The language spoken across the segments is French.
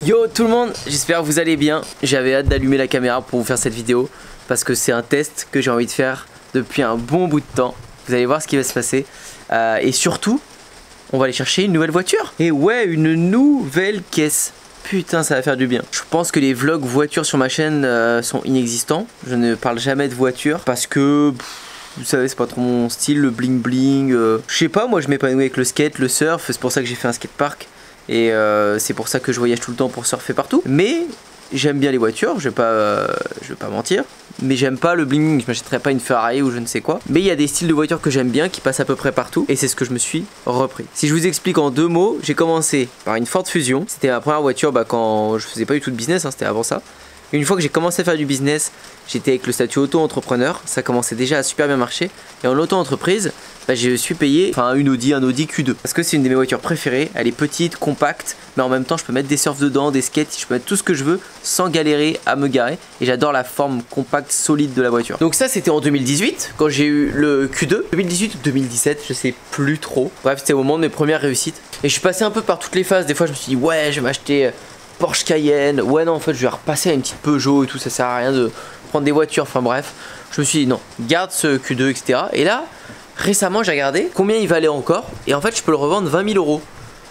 Yo tout le monde, j'espère que vous allez bien. J'avais hâte d'allumer la caméra pour vous faire cette vidéo parce que c'est un test que j'ai envie de faire depuis un bon bout de temps. Vous allez voir ce qui va se passer et surtout on va aller chercher une nouvelle voiture. Et ouais, une nouvelle caisse. Putain, ça va faire du bien. Je pense que les vlogs voitures sur ma chaîne sont inexistants. Je ne parle jamais de voiture parce que vous savez, c'est pas trop mon style, le bling bling. Je sais pas, moi je m'épanouis avec le skate, le surf. C'est pour ça que j'ai fait un skatepark. Et c'est pour ça que je voyage tout le temps pour surfer partout. Mais j'aime bien les voitures, je vais pas mentir. Mais j'aime pas le bling, je m'achèterais pas une Ferrari ou je ne sais quoi. Mais il y a des styles de voitures que j'aime bien qui passent à peu près partout. Et c'est ce que je me suis repris. Si je vous explique en deux mots, j'ai commencé par une Ford Fusion. C'était ma première voiture quand je faisais pas du tout de business, hein, c'était avant ça. Une fois que j'ai commencé à faire du business, j'étais avec le statut auto-entrepreneur. Ça commençait déjà à super bien marcher. Et en auto-entreprise, je suis payé un Audi Q2. Parce que c'est une de mes voitures préférées. Elle est petite, compacte, mais en même temps je peux mettre des surfs dedans, des skates, je peux mettre tout ce que je veux sans galérer à me garer. Et j'adore la forme compacte, solide de la voiture. Donc ça c'était en 2018 quand j'ai eu le Q2. 2018 ou 2017, je sais plus trop. Bref, c'était au moment de mes premières réussites. Et je suis passé un peu par toutes les phases. Des fois je me suis dit ouais, je vais m'acheter Porsche Cayenne. Ouais non, en fait je vais repasser à une petite Peugeot et tout. Ça sert à rien de prendre des voitures. Enfin bref, je me suis dit non, garde ce Q2 etc. Et là récemment j'ai regardé combien il valait encore. Et en fait je peux le revendre 20 000 euros.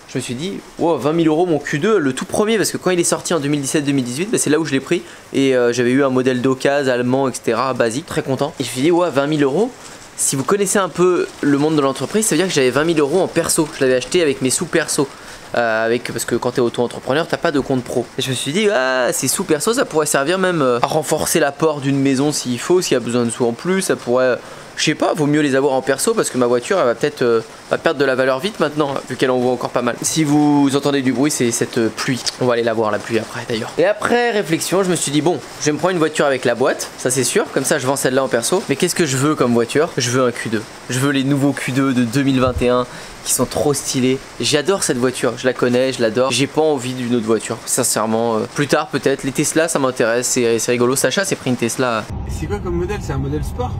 Je me suis dit, wow, 20 000 euros mon Q2, le tout premier, parce que quand il est sorti en 2017-2018, c'est là où je l'ai pris. Et j'avais eu un modèle d'occasion, allemand, etc. basique, très content. Et je me suis dit, ouais, 20 000 euros. Si vous connaissez un peu le monde de l'entreprise, ça veut dire que j'avais 20 000 euros en perso. Je l'avais acheté avec mes sous perso. Parce que quand tu es auto-entrepreneur, t'as pas de compte pro. Et je me suis dit, ah, ces sous perso, ça pourrait servir même à renforcer l'apport d'une maison s'il faut, s'il y a besoin de sous en plus. Ça pourrait. Je sais pas, vaut mieux les avoir en perso parce que ma voiture elle va peut-être perdre de la valeur vite maintenant vu qu'elle en vaut encore pas mal. Si vous entendez du bruit, c'est cette pluie. On va aller la voir la pluie après d'ailleurs. Et après réflexion, je me suis dit bon, je vais me prendre une voiture avec la boîte, ça c'est sûr, comme ça je vends celle-là en perso. Mais qu'est-ce que je veux comme voiture? Je veux un Q2. Je veux les nouveaux Q2 de 2021 qui sont trop stylés. J'adore cette voiture, je la connais, je l'adore. J'ai pas envie d'une autre voiture, sincèrement. Plus tard peut-être, les Tesla ça m'intéresse, c'est rigolo. Sacha s'est pris une Tesla. C'est quoi comme modèle? C'est un modèle sport?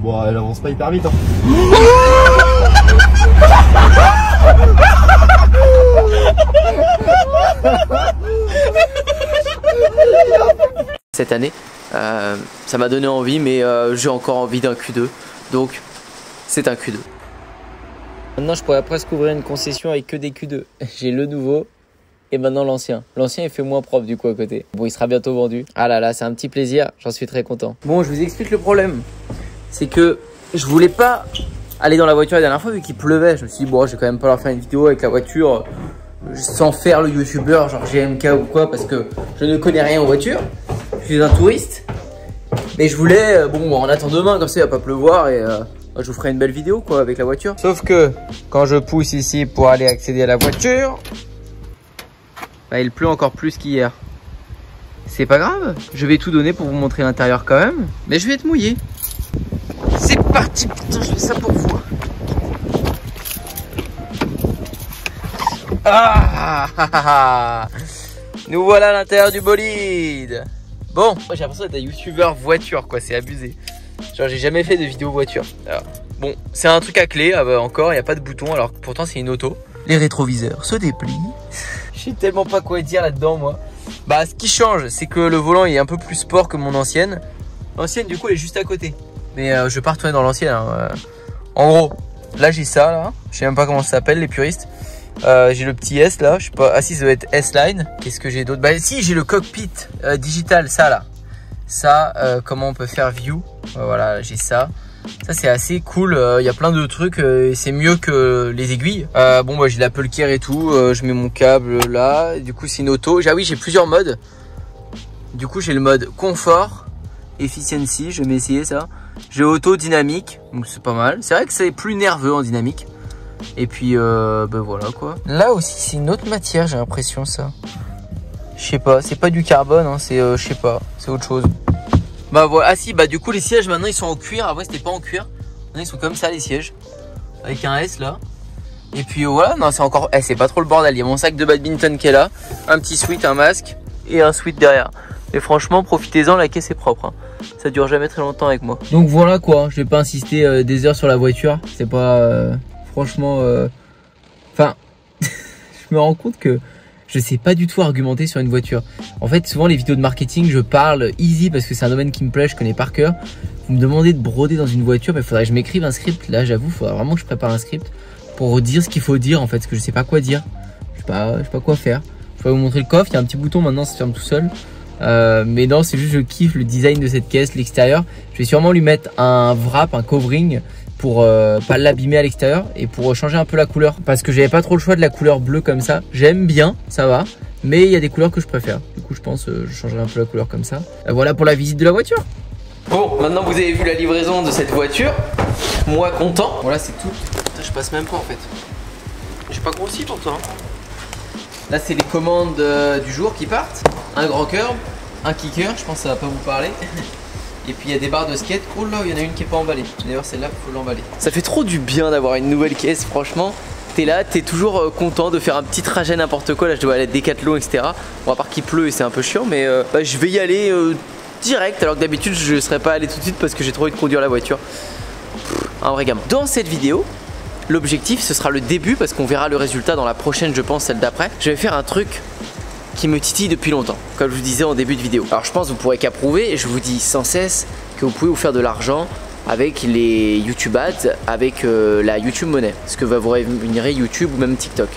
Bon, elle avance pas hyper vite hein. Cette année, ça m'a donné envie, mais j'ai encore envie d'un Q2. Donc, c'est un Q2. Maintenant, je pourrais presque ouvrir une concession avec que des Q2. J'ai le nouveau et maintenant l'ancien. L'ancien, il fait moins propre du coup à côté. Bon, il sera bientôt vendu. Ah là là, c'est un petit plaisir. J'en suis très content. Bon, je vous explique le problème. C'est que je voulais pas aller dans la voiture la dernière fois vu qu'il pleuvait. Je me suis dit bon, je vais quand même pas leur faire une vidéo avec la voiture sans faire le youtubeur genre GMK ou quoi parce que je ne connais rien aux voitures. Je suis un touriste. Mais je voulais, bon, on attend demain comme ça il va pas pleuvoir et je vous ferai une belle vidéo quoi avec la voiture. Sauf que quand je pousse ici pour aller accéder à la voiture, il pleut encore plus qu'hier. C'est pas grave, je vais tout donner pour vous montrer l'intérieur quand même. Mais je vais être mouillé. C'est parti, putain, je fais ça pour vous. Ah, nous voilà à l'intérieur du bolide. Bon, moi j'ai l'impression d'être un youtubeur voiture quoi, c'est abusé. Genre j'ai jamais fait de vidéo voiture. Alors, bon, c'est un truc à clé encore, il n'y a pas de bouton alors que pourtant c'est une auto. Les rétroviseurs se déplient. Je sais tellement pas quoi dire là-dedans moi. Bah ce qui change, c'est que le volant est un peu plus sport que mon ancienne. L'ancienne du coup elle est juste à côté. Mais je vais pas retourner dans l'ancienne. Hein. En gros, là j'ai ça là. Je sais même pas comment ça s'appelle les puristes. J'ai le petit S là. Je sais pas. Ah si, ça doit être S-Line. Qu'est-ce que j'ai d'autre? Bah si, j'ai le cockpit digital. Ça là. Ça, comment on peut faire view? Voilà, j'ai ça. Ça c'est assez cool. Il y a plein de trucs. Et c'est mieux que les aiguilles. Bon bah j'ai l'Apple Care et tout. Je mets mon câble là. Du coup c'est une auto. Ah oui, j'ai plusieurs modes. Du coup j'ai le mode confort, efficiency. Je vais essayer ça. J'ai auto dynamique, donc c'est pas mal. C'est vrai que c'est plus nerveux en dynamique. Et puis voilà quoi. Là aussi c'est une autre matière, j'ai l'impression ça. Je sais pas, c'est pas du carbone, hein, c'est je sais pas, c'est autre chose. Bah voilà, ah si, bah du coup les sièges maintenant ils sont en cuir. Avant c'était pas en cuir. Maintenant ils sont comme ça les sièges, avec un S là. Et puis voilà, non c'est encore, c'est pas trop le bordel. Il y a mon sac de badminton qui est là, un petit sweat, un masque et un sweat derrière. Et franchement, profitez-en, la caisse est propre. Hein. Ça dure jamais très longtemps avec moi. Donc voilà quoi, je vais pas insister des heures sur la voiture. C'est pas... franchement... Enfin, je me rends compte que je sais pas du tout argumenter sur une voiture. En fait, souvent les vidéos de marketing, je parle easy parce que c'est un domaine qui me plaît, je connais par cœur. Vous me demandez de broder dans une voiture, mais il faudrait que je m'écrive un script. Là, j'avoue, il faudrait vraiment que je prépare un script pour dire ce qu'il faut dire en fait, parce que je sais pas quoi dire. Je sais pas quoi faire. Je vais vous montrer le coffre, il y a un petit bouton maintenant, ça se ferme tout seul. Mais non, c'est juste je kiffe le design de cette caisse, l'extérieur. Je vais sûrement lui mettre un wrap, un covering pour pas l'abîmer à l'extérieur et pour changer un peu la couleur. Parce que j'avais pas trop le choix de la couleur bleue comme ça. J'aime bien, ça va. Mais il y a des couleurs que je préfère. Du coup, je pense je changerai un peu la couleur comme ça. Voilà pour la visite de la voiture. Bon, maintenant vous avez vu la livraison de cette voiture. Moi content. Voilà, c'est tout. Putain, je passe même pas en fait. J'ai pas grossi pourtant. Là, c'est les commandes du jour qui partent. Un grand curb, un kicker, je pense que ça va pas vous parler. Et puis il y a des barres de skate. Oh là, il y en a une qui est pas emballée. D'ailleurs, celle-là, il faut l'emballer. Ça fait trop du bien d'avoir une nouvelle caisse, franchement. T'es là, t'es toujours content de faire un petit trajet n'importe quoi. Là, je dois aller à Decathlon, etc. Bon, à part qu'il pleut et c'est un peu chiant, mais je vais y aller direct. Alors que d'habitude, je serais pas allé tout de suite parce que j'ai trop envie de conduire la voiture. Un vrai gamin. Dans cette vidéo, l'objectif, ce sera le début parce qu'on verra le résultat dans la prochaine, je pense, celle d'après. Je vais faire un truc qui me titille depuis longtemps, comme je vous disais en début de vidéo. Alors je pense que vous pourrez qu'approuver, et je vous dis sans cesse que vous pouvez vous faire de l'argent avec les YouTube Ads, avec la YouTube Money, ce que va vous rémunérer YouTube ou même TikTok,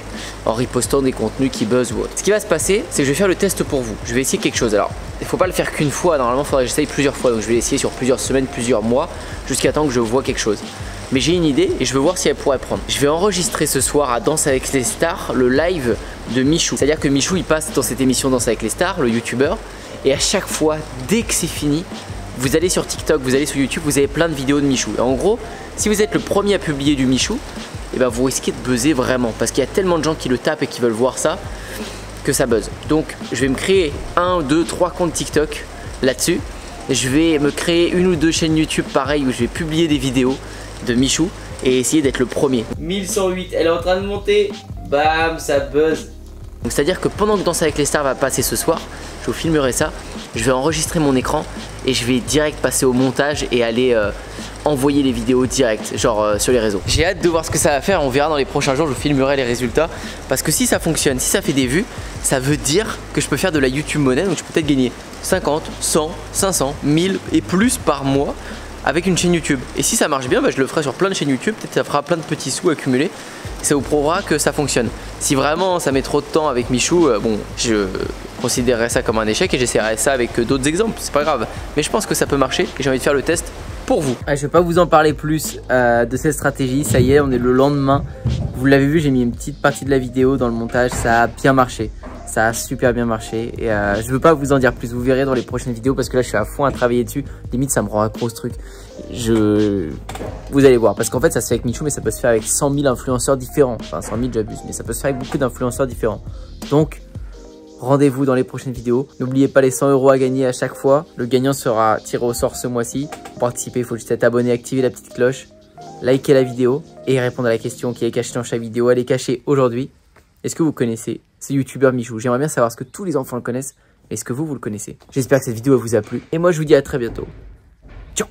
en ripostant des contenus qui buzzent ou autre. Ce qui va se passer, c'est que je vais faire le test pour vous. Je vais essayer quelque chose. Alors, il ne faut pas le faire qu'une fois, normalement il faudrait que j'essaye plusieurs fois, donc je vais l'essayer sur plusieurs semaines, plusieurs mois, jusqu'à temps que je vois quelque chose. Mais j'ai une idée et je veux voir si elle pourrait prendre. Je vais enregistrer ce soir à Danse avec les stars le live de Michou. C'est-à-dire que Michou il passe dans cette émission Danse avec les stars, le youtubeur, et à chaque fois, dès que c'est fini, vous allez sur TikTok, vous allez sur YouTube, vous avez plein de vidéos de Michou. Et en gros, si vous êtes le premier à publier du Michou, et ben vous risquez de buzzer vraiment. Parce qu'il y a tellement de gens qui le tapent et qui veulent voir ça, que ça buzz. Donc je vais me créer 1, 2, 3 comptes TikTok là-dessus. Je vais me créer 1 ou 2 chaînes YouTube pareil où je vais publier des vidéos de Michou et essayer d'être le premier. 1108, elle est en train de monter. Bam, ça buzz. Donc c'est à dire que pendant que Danse avec les stars va passer ce soir, je vous filmerai ça, je vais enregistrer mon écran et je vais direct passer au montage et aller envoyer les vidéos direct, genre sur les réseaux. J'ai hâte de voir ce que ça va faire, on verra dans les prochains jours, je vous filmerai les résultats. Parce que si ça fonctionne, si ça fait des vues, ça veut dire que je peux faire de la YouTube Money, donc je peux peut-être gagner 50, 100, 500, 1000 et plus par mois avec une chaîne YouTube. Et si ça marche bien, bah, je le ferai sur plein de chaînes YouTube, peut-être ça fera plein de petits sous accumulés. Ça vous prouvera que ça fonctionne. Si vraiment ça met trop de temps avec Michou, bon, je considérerais ça comme un échec et j'essaierai ça avec d'autres exemples, c'est pas grave. Mais je pense que ça peut marcher et j'ai envie de faire le test pour vous. Je vais pas vous en parler plus de cette stratégie, ça y est, on est le lendemain. Vous l'avez vu, j'ai mis une petite partie de la vidéo dans le montage, ça a bien marché. Ça a super bien marché et je veux pas vous en dire plus, vous verrez dans les prochaines vidéos parce que là je suis à fond à travailler dessus, limite ça me rend accro ce truc. Vous allez voir, parce qu'en fait ça se fait avec Michou mais ça peut se faire avec 100 000 influenceurs différents, enfin 100 000 j'abuse, mais ça peut se faire avec beaucoup d'influenceurs différents. Donc rendez-vous dans les prochaines vidéos, n'oubliez pas les 100 € à gagner à chaque fois, le gagnant sera tiré au sort ce mois-ci. Pour participer il faut juste être abonné, activer la petite cloche, liker la vidéo et répondre à la question qui est cachée dans chaque vidéo. Elle est cachée aujourd'hui. Est-ce que vous connaissez ce youtubeur Michou? J'aimerais bien savoir ce que tous les enfants le connaissent. Est-ce que vous le connaissez? J'espère que cette vidéo vous a plu. Et moi, je vous dis à très bientôt. Ciao!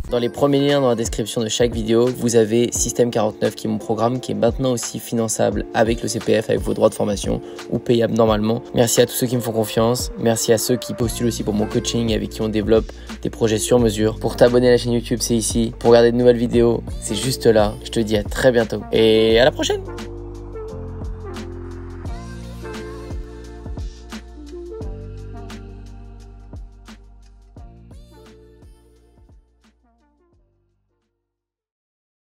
Dans les premiers liens dans la description de chaque vidéo, vous avez Système 49 qui est mon programme qui est maintenant aussi finançable avec le CPF, avec vos droits de formation ou payable normalement. Merci à tous ceux qui me font confiance. Merci à ceux qui postulent aussi pour mon coaching et avec qui on développe des projets sur mesure. Pour t'abonner à la chaîne YouTube, c'est ici. Pour regarder de nouvelles vidéos, c'est juste là. Je te dis à très bientôt et à la prochaine!